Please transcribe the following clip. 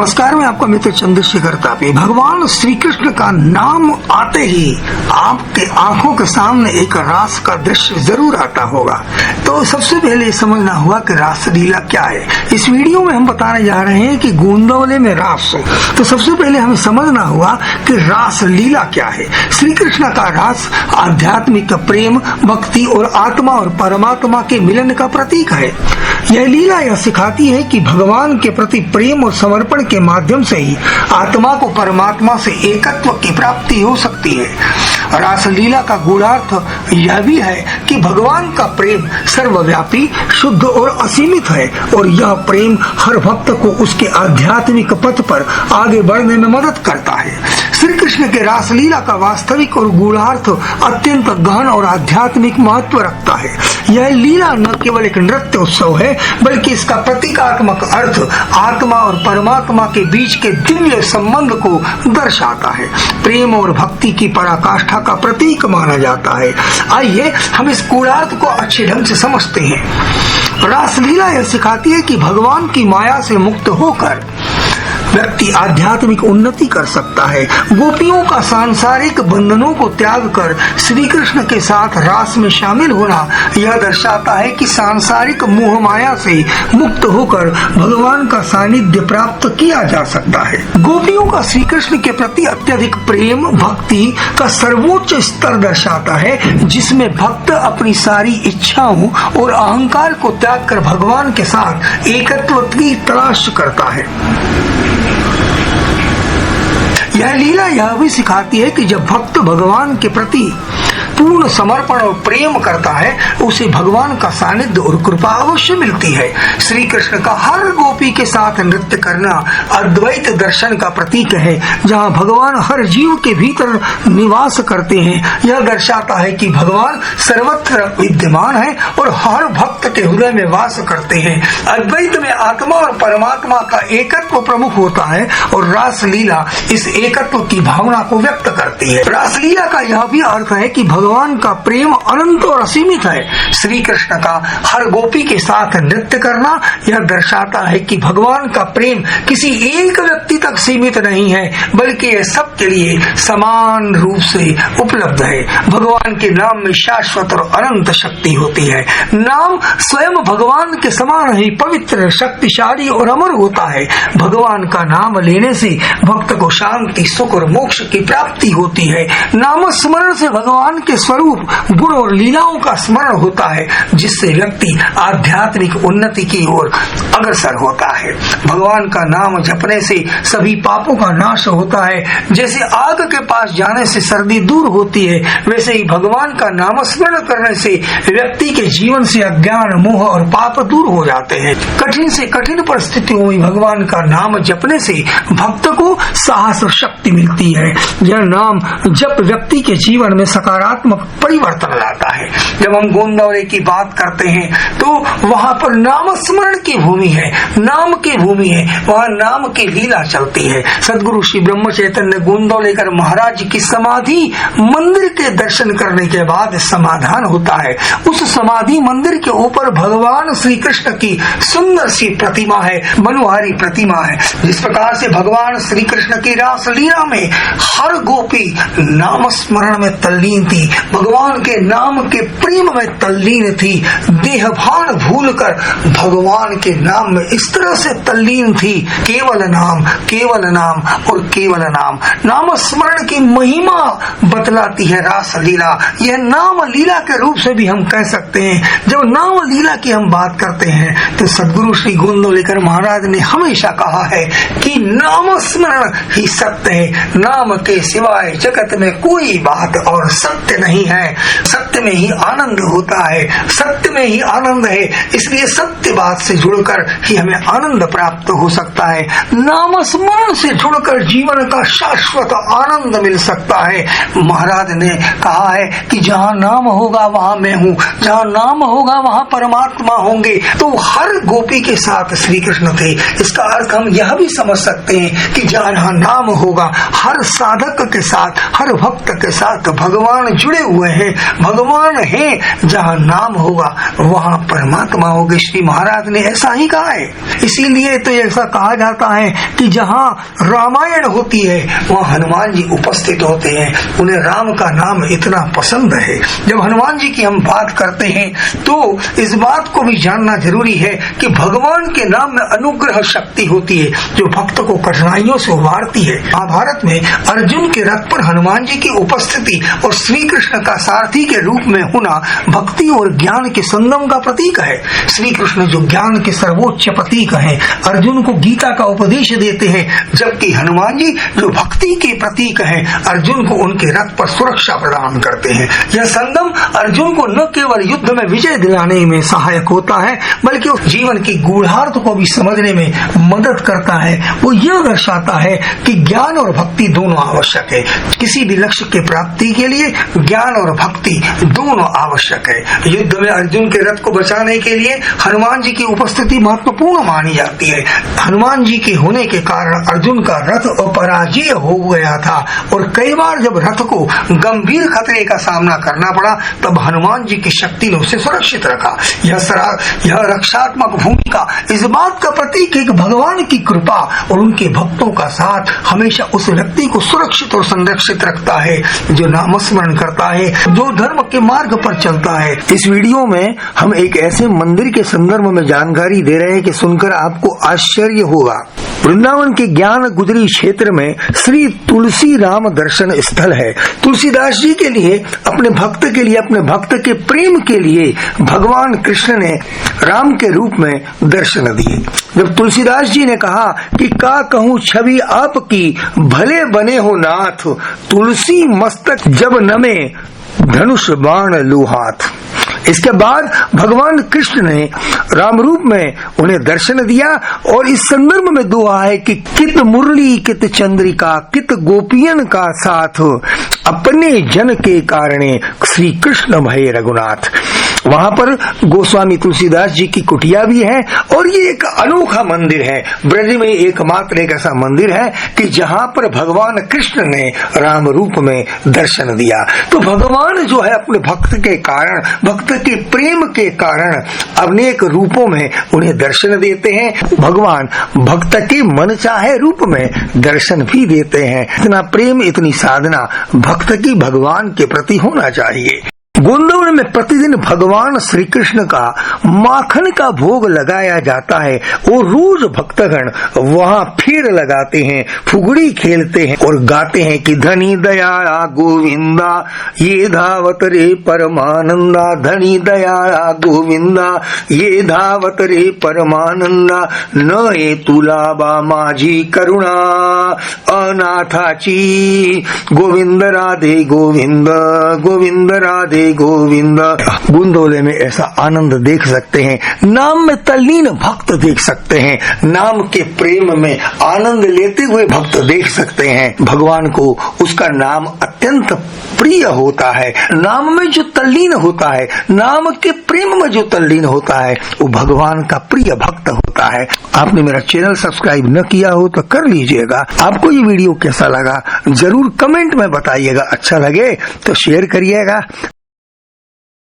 नमस्कार, मैं आपका मित्र चंद्रशेखर तापी। भगवान श्री कृष्ण का नाम आते ही आपके आंखों के सामने एक रास का दृश्य जरूर आता होगा। तो सबसे पहले समझना हुआ कि रास लीला क्या है। इस वीडियो में हम बताने जा रहे हैं कि गोंदवले में रास। तो सबसे पहले हमें समझना हुआ कि रास लीला क्या है। श्री कृष्ण का रास आध्यात्मिक प्रेम, भक्ति और आत्मा और परमात्मा के मिलन का प्रतीक है। यह लीला यह सिखाती है कि भगवान के प्रति प्रेम और समर्पण के माध्यम से ही आत्मा को परमात्मा से एकत्व की प्राप्ति हो सकती है। रासलीला का गूढ़ार्थ यह भी है कि भगवान का प्रेम सर्वव्यापी, शुद्ध और असीमित है और यह प्रेम हर भक्त को उसके आध्यात्मिक पथ पर आगे बढ़ने में मदद करता है। श्री कृष्ण के रासलीला का वास्तविक और गूढ़ार्थ अत्यंत गहन और आध्यात्मिक महत्व रखता है। यह लीला न केवल एक नृत्य उत्सव है, बल्कि इसका प्रतीकात्मक अर्थ आत्मा और परमात्मा के बीच के दिव्य संबंध को दर्शाता है। प्रेम और भक्ति की पराकाष्ठा का प्रतीक माना जाता है। आइए हम इस गूढ़ार्थ को अच्छे ढंग से समझते हैं। रासलीला यह सिखाती है कि भगवान की माया से मुक्त होकर व्यक्ति आध्यात्मिक उन्नति कर सकता है। गोपियों का सांसारिक बंधनों को त्याग कर श्री कृष्ण के साथ रास में शामिल होना यह दर्शाता है कि सांसारिक मोह माया से मुक्त होकर भगवान का सानिध्य प्राप्त किया जा सकता है। गोपियों का श्री कृष्ण के प्रति अत्यधिक प्रेम भक्ति का सर्वोच्च स्तर दर्शाता है, जिसमें भक्त अपनी सारी इच्छाओं और अहंकार को त्याग कर भगवान के साथ एकत्व की तलाश करता है। यह लीला यह भी सिखाती है कि जब भक्त भगवान के प्रति पूर्ण समर्पण और प्रेम करता है, उसे भगवान का सानिध्य और कृपा अवश्य मिलती है। श्री कृष्ण का हर गोपी के साथ नृत्य करना अद्वैत दर्शन का प्रतीक है, जहाँ भगवान हर जीव के भीतर निवास करते हैं। यह दर्शाता है कि भगवान सर्वत्र विद्यमान है और हर भक्त के हृदय में वास करते हैं। अद्वैत में आत्मा और परमात्मा का एकत्व प्रमुख होता है और रासलीला इस एकत्व की भावना को व्यक्त करती है। रासलीला का यह भी अर्थ है कि भगवान का प्रेम अनंत और असीमित है। श्री कृष्ण का हर गोपी के साथ नृत्य करना यह दर्शाता है कि भगवान का प्रेम किसी एक व्यक्ति तक सीमित नहीं है, बल्कि यह सबके लिए समान रूप से उपलब्ध है। भगवान के नाम में शाश्वत और अनंत शक्ति होती है। नाम स्वयं भगवान के समान ही पवित्र, शक्तिशाली और अमर होता है। भगवान का नाम लेने से भक्त को शांति, सुख और मोक्ष की प्राप्ति होती है। नाम स्मरण से भगवान के स्वरूप, गुण और लीलाओं का स्मरण होता है, जिससे व्यक्ति आध्यात्मिक उन्नति की ओर अग्रसर होता है। भगवान का नाम जपने से सभी पापों का नाश होता है। जैसे आग के पास जाने से सर्दी दूर होती है, वैसे ही भगवान का नाम स्मरण करने से व्यक्ति के जीवन से अज्ञान, मोह और पाप दूर हो जाते हैं। कठिन से कठिन परिस्थितियों में भगवान का नाम जपने से भक्त को साहस और शक्ति मिलती है। यह नाम जप व्यक्ति के जीवन में सकारात्मक परिवर्तन लाता है। जब हम गोंदवले की बात करते हैं तो वहाँ पर नाम स्मरण की भूमि है, नाम की भूमि है, वहाँ नाम की लीला चलती है। सदगुरु श्री ब्रह्म चैतन्य गोंदवलेकर महाराज की समाधि मंदिर के दर्शन करने के बाद समाधान होता है। उस समाधि मंदिर के ऊपर भगवान श्री कृष्ण की सुंदर सी प्रतिमा है, मनोहारी प्रतिमा है। जिस प्रकार से भगवान श्री कृष्ण की रासलीला में हर गोपी नाम स्मरण में तल्लीन थी, भगवान के नाम के प्रेम में तल्लीन थी, देह भान भूलकर भगवान के नाम में इस तरह से तल्लीन थी। केवल नाम और केवल नाम। नाम स्मरण की महिमा बतलाती है रासलीला। यह नाम लीला के रूप से भी हम कह सकते हैं। जब नाम लीला की हम बात करते हैं तो सदगुरु श्री गोंदवलेकर महाराज ने हमेशा कहा है कि नाम स्मरण ही सत्य है, नाम के सिवाय जगत में कोई बात और सत्य नहीं है। सत्य में ही आनंद होता है, सत्य में ही आनंद है। इसलिए सत्य बात से जुड़कर ही हमें आनंद प्राप्त हो सकता है। नाम स्मरण से जुड़कर जीवन का शाश्वत आनंद मिल सकता है। महाराज ने कहा है कि जहाँ नाम होगा वहाँ मैं हूँ, जहाँ नाम होगा वहाँ परमात्मा होंगे। तो हर गोपी के साथ श्री कृष्ण थे। इसका अर्थ हम यह भी समझ सकते हैं कि जहाँ नाम होगा, हर साधक के साथ, हर भक्त के साथ भगवान जुड़े हुए हैं। भगवान है, जहाँ नाम होगा वहाँ परमात्मा होगी। श्री महाराज ने ऐसा ही कहा है। इसीलिए तो ऐसा कहा जाता है कि जहाँ जहाँ रामायण होती है वहाँ हनुमान जी उपस्थित होते हैं। उन्हें राम का नाम इतना पसंद है। जब हनुमान जी की हम बात करते हैं तो इस बात को भी जानना जरूरी है कि भगवान के नाम में अनुग्रह शक्ति होती है जो भक्त को कठिनाइयों से उबारती है। महाभारत में अर्जुन के रथ पर हनुमान जी की उपस्थिति और श्री कृष्ण का सारथी के रूप में होना भक्ति और ज्ञान के संगम का प्रतीक है। श्री कृष्ण जो ज्ञान के सर्वोच्च प्रतीक हैं, अर्जुन को गीता का उपदेश देते हैं, जबकि हनुमान जी जो भक्ति के प्रतीक हैं, अर्जुन को उनके रथ पर सुरक्षा प्रदान करते हैं। यह संगम अर्जुन को न केवल युद्ध में विजय दिलाने में सहायक होता है बल्कि उस जीवन की गूढ़ार्थ को भी समझने में मदद करता है। वो यह दर्शाता है कि ज्ञान और भक्ति दोनों आवश्यक है। किसी भी लक्ष्य के प्राप्ति के लिए ज्ञान और भक्ति दोनों आवश्यक है। युद्ध में अर्जुन के रथ को बचाने के लिए हनुमान जी की उपस्थिति महत्वपूर्ण मानी जाती है। हनुमान जी के होने के कारण अर्जुन का रथ अपराजय हो गया था और कई बार जब रथ को गंभीर खतरे का सामना करना पड़ा तब हनुमान जी की शक्ति ने उसे सुरक्षित रखा। यह रक्षात्मक भूमिका इस बात का प्रतीक है कि भगवान की कृपा और उनके भक्तों का साथ हमेशा उस व्यक्ति को सुरक्षित और संरक्षित रखता है जो नामस्मरण करता है, जो धर्म के मार्ग पर चलता है। इस वीडियो में हम एक ऐसे मंदिर के संदर्भ में जानकारी दे रहे हैं कि सुनकर आपको आश्चर्य होगा। वृंदावन के ज्ञान गुजरी क्षेत्र में श्री तुलसी राम दर्शन स्थल है। तुलसीदास जी के लिए, अपने भक्त के लिए, अपने भक्त के प्रेम के लिए भगवान कृष्ण ने राम के रूप में दर्शन दिए। जब तुलसीदास जी ने कहा कि का कहूँ छवि आपकी भले बने हो नाथ, तुलसी मस्तक जब नमे धनुष बाण लू हाथ। इसके बाद भगवान कृष्ण ने राम रूप में उन्हें दर्शन दिया और इस संदर्भ में दुआ है कि कित मुरली कित चंद्रिका कित गोपियन का साथ, अपने जन के कारणे श्री कृष्ण भय रघुनाथ। वहाँ पर गोस्वामी तुलसीदास जी की कुटिया भी है और ये एक अनोखा मंदिर है। ब्रज में एकमात्र एक ऐसा मंदिर है कि जहाँ पर भगवान कृष्ण ने राम रूप में दर्शन दिया। तो भगवान जो है अपने भक्त के कारण, भक्त के प्रेम के कारण अनेक रूपों में उन्हें दर्शन देते हैं। भगवान भक्त के मन चाहे रूप में दर्शन भी देते हैं। इतना प्रेम, इतनी साधना भक्त की भगवान के प्रति होना चाहिए। गोंदवल में प्रतिदिन भगवान श्री कृष्ण का माखन का भोग लगाया जाता है और रोज भक्तगण वहाँ फेर लगाते हैं, फुगड़ी खेलते हैं और गाते हैं कि धनी दयाला गोविंदा ये धावत रे परमानंदा, धनी दयाला गोविंदा ये धावत रे परमानंदा, न ये तुलाबा माझी करुणा अनाथाची, गोविंद राधे गोविंद, गोविंद राधे गोविंद। गोंदवले में ऐसा आनंद देख सकते हैं, नाम में तल्लीन भक्त देख सकते हैं, नाम के प्रेम में आनंद लेते हुए भक्त देख सकते हैं। भगवान को उसका नाम अत्यंत प्रिय होता है। नाम में जो तल्लीन होता है, नाम के प्रेम में जो तल्लीन होता है, वो भगवान का प्रिय भक्त होता है। आपने मेरा चैनल सब्सक्राइब न किया हो तो कर लीजिएगा। आपको ये वीडियो कैसा लगा जरूर कमेंट में बताइएगा। अच्छा लगे तो शेयर करिएगा।